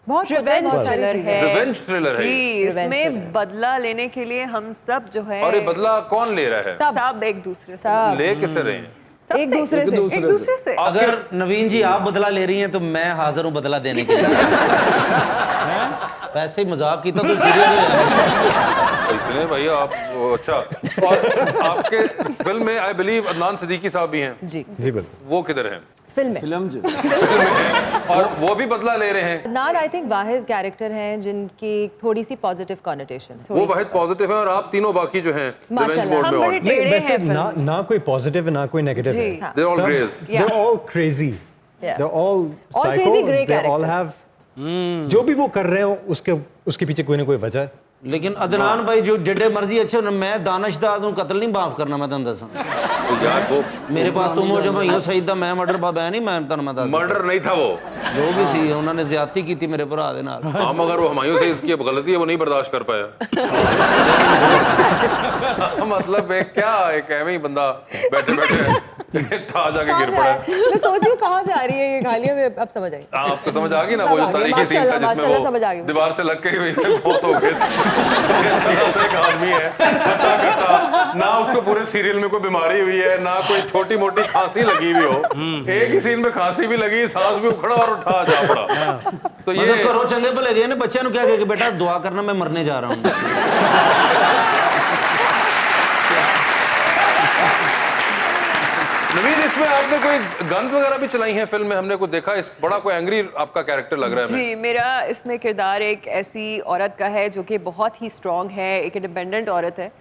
बहुत revenge thriller है। Revenge thriller है जी, इसमें बदला लेने के लिए हम सब जो है, और ये बदला कौन ले रहा है? सब एक दूसरे से, ले किससे रहे हैं? एक दूसरे से अगर नवीन जी आप बदला ले रही हैं तो मैं हाजिर हूँ बदला देने के लिए। वैसे ही मजाक की तो सीरियस हो जाए। इतने भैया आप अच्छा। और आपके फिल्म में आई बिलीव अदनान सिद्दीकी साहब भी हैं। जी बिल्कुल। वो किधर हैं? फिल्म और वो भी बदला ले रहे हैं। नार आई थिंक वाहिद कैरेक्टर हैं जिनकी थोड़ी सी पॉजिटिव कॉनोटेशन है। वो वाहिद पॉजिटिव है और आप तीनों बाकी जो हैं रिवेंज मोड में बड़े और टेढ़े वैसे हैं ना ना कोई पॉजिटिव है ना कोई नेगेटिव जी। है। They're all crazy. They're all crazy. They're all psycho. crazy grey They all characters. have जो भी वो कर रहे हो उसके पीछे कोई ना कोई वजह है। लेकिन अदनान भाई जो जिड्डे मर्जी अच्छे होने, मैं दानिशदाद हूं, कत्ल नहीं माफ करना। मैं तुम दसा तो यार वो मेरे पास तुम हो जो भाई सईद दा मैं मर्डर बाबा है नहीं, मैं तुम मैं दस मर्डर नहीं था वो जो भी सी उन्होंने ज्यादती की थी मेरे भरा दे नाल। हाँ मगर वो हुमायूं से इसकी गलती है, वो नहीं बर्दाश्त कर पाया। मतलब एक क्या एक ऐਵੇਂ ही बंदा बैठे बैठे ठा जाके गिर पड़ा है। मैं सोच रही हूँ कहाँ से आ रही है ये गालियाँ, में अब समझ आई। आपको समझ आ गई ना वो जो तारीखी सीन था जिसमें समझ आ वो गई। दीवार से लग के ही बहुत हो गए थे। अच्छा सा एक आदमी है खट्टा खट्टा, ना उसको पूरे सीरियल में कोई बीमारी हुई है ना कोई छोटी मोटी खांसी लगी हुई हो, एक ही सीन में खांसी भी लगी, सांस भी उखड़ा और उठा जा पड़ा। तो ये मतलब करो चंगे भले गए ने बच्चों को क्या कहे कि बेटा दुआ करना मैं मरने जा रहा हूँ। नवीद इसमें आपने कोई गन्स वगैरह भी चलाई हैं फिल्म में, हमने कुछ देखा, इस बड़ा कोई एंग्री आपका कैरेक्टर लग रहा है जी। मेरा इसमें किरदार एक ऐसी औरत का है जो कि बहुत ही स्ट्रांग है, एक इंडिपेंडेंट औरत है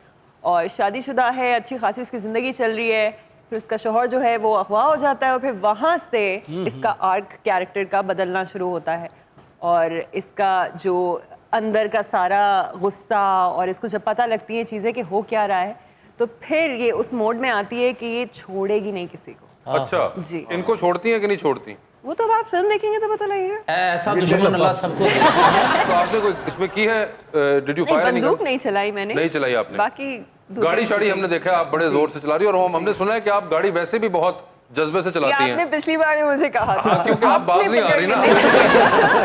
और शादीशुदा है, अच्छी खासी उसकी ज़िंदगी चल रही है। फिर उसका शौहर जो है वो अगवा हो जाता है और फिर वहाँ से इसका आर्क कैरेक्टर का बदलना शुरू होता है और इसका जो अंदर का सारा गुस्सा और इसको जब पता लगती है चीज़ें कि हो क्या रहा है तो फिर ये उस मोड में आती है कि ये छोड़ेगी नहीं किसी को। अच्छा जी। इनको छोड़ती हैं कि नहीं छोड़ती? वो तो आप फिल्म देखेंगे तो पता लगेगा। ऐसा दुश्मन अल्लाह सबको दे। तो आपने कोई इसमें की है? Did you fire? बंदूक नहीं चलाई मैंने। नहीं चलाई आपने? बाकी गाड़ी शाड़ी हमने देखा आप बड़े जोर से चला रही हो और हमने सुना है कि आप गाड़ी वैसे भी बहुत जज्बे से चलाती हैं। आपने पिछली बार ही मुझे कहा था। हाँ, क्योंकि आप बाज नहीं आ रही ना।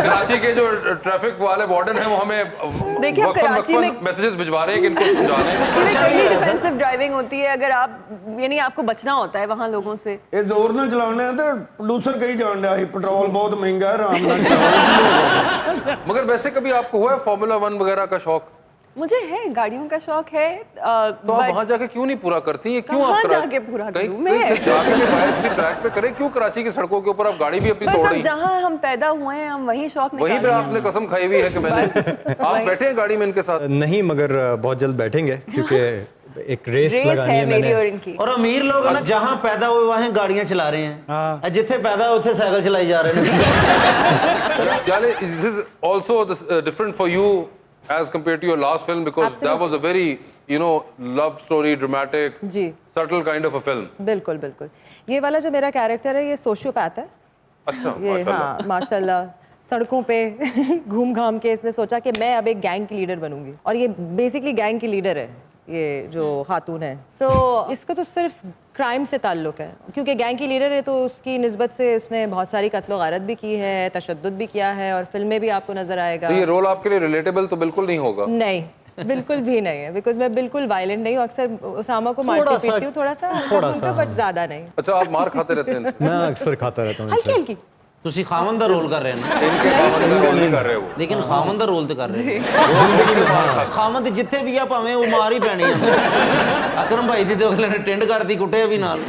कराची के जो ट्रैफिक वाले वार्डन हैं वो हमें देखिए, कराची में मैसेजेस भिजवा रहे हैं कि इनको समझाने। डिफेंसिव ड्राइविंग होती है, अगर आप यानी आपको बचना होता है वहाँ लोगों से। ਇਹ ਜ਼ੋਰ ਨਾਲ ਚਲਾਉਣੇ ਆ ਤੇ ਪ੍ਰੋਡਿਊਸਰ ਕਹੀ ਜਾਣ ਡਿਆ ਸੀ ਪੈਟਰੋਲ ਬਹੁਤ ਮਹਿੰਗਾ ਹੈ ਆਰਾਮ ਨਾਲ ਚਲਾਓ। मगर वैसे कभी आपको हुआ है फॉर्मूला 1 वगैरह का शौक? मुझे है, गाड़ियों का शौक है। तो आप वहाँ जाके क्यों नहीं पूरा करती? क्यों कहाँ आप जाके पूरा करूँ मैं? जाके के बाहर किसी ट्रैक पे करें, क्यों कराची की सड़कों के ऊपर आप गाड़ी भी अपनी तोड़ रही? जहाँ हम पैदा हुए हैं हम वही शौक वहीं पे आपने कसम खाई हुई है कि मैंने आप बैठे हैं गाड़ी में इनके साथ? नहीं मगर बहुत जल्द बैठेंगे क्योंकि एक रेस लगानी है है मेरी मैंने। और इनकी। और अमीर लोग है ना जहाँ पैदा हुए वहाँ गाड़ियाँ चला रहे हैं, जिथे पैदा हुए उथे साइकिल चलाई जा रहे हैं। Jale, this is also different for you as compared to your last film because that was a very, you know, love story, dramatic, ji. subtle kind of a film. बिल्कुल बिल्कुल। ये वाला जो मेरा कैरेक्टर है ये सोशियोपैथ है। अच्छा, ये माशाल्लाह। हाँ माशाल्लाह सड़कों पे घूम घाम के इसने सोचा कि मैं अब एक गैंग की लीडर बनूंगी और ये बेसिकली गैंग की लीडर है ये जो खातून है। सो इसका तो सिर्फ क्राइम से ताल्लुक है क्योंकि गैंग की लीडर है तो उसकी निस्बत से उसने बहुत सारी कत्ल गारत भी की है, तशद्दुद भी किया है और फिल्म में भी आपको नजर आएगा। तो ये रोल आपके लिए रिलेटेबल तो बिल्कुल नहीं होगा? नहीं बिल्कुल भी नहीं है बिकॉज मैं बिल्कुल वायलेंट नहीं हूँ, अक्सर उसामा को मारती पीटती हूँ थोड़ा सा बट ज्यादा नहीं। अच्छा आप मार खाते रहते हैं इनसे? मैं अक्सर खाता रहता हूँ हल्की इनसे। हल्की ਤੁਸੀਂ ਖਾਵਨ ਦਾ ਰੋਲ ਕਰ ਰਹੇ ਨੇ इनके खामन का रोल नहीं कर रहे वो। ਲੇਕਿਨ ਖਾਵਨ ਦਾ ਰੋਲ ਤੇ ਕਰ ਰਹੇ ਨੇ। ਖਾਵਨ ਤੇ ਜਿੱਥੇ ਵੀ ਆ ਭਾਵੇਂ ਉਹ ਮਾਰ ਹੀ ਪੈਣੀ ਆ। ਅਕਰਮ ਭਾਈ ਦੀ ਤੇ ਅਗਲੇ ਨੇ ਟਿੰਡ ਕਰਦੀ ਕੁੱਟਿਆ ਵੀ ਨਾਲ।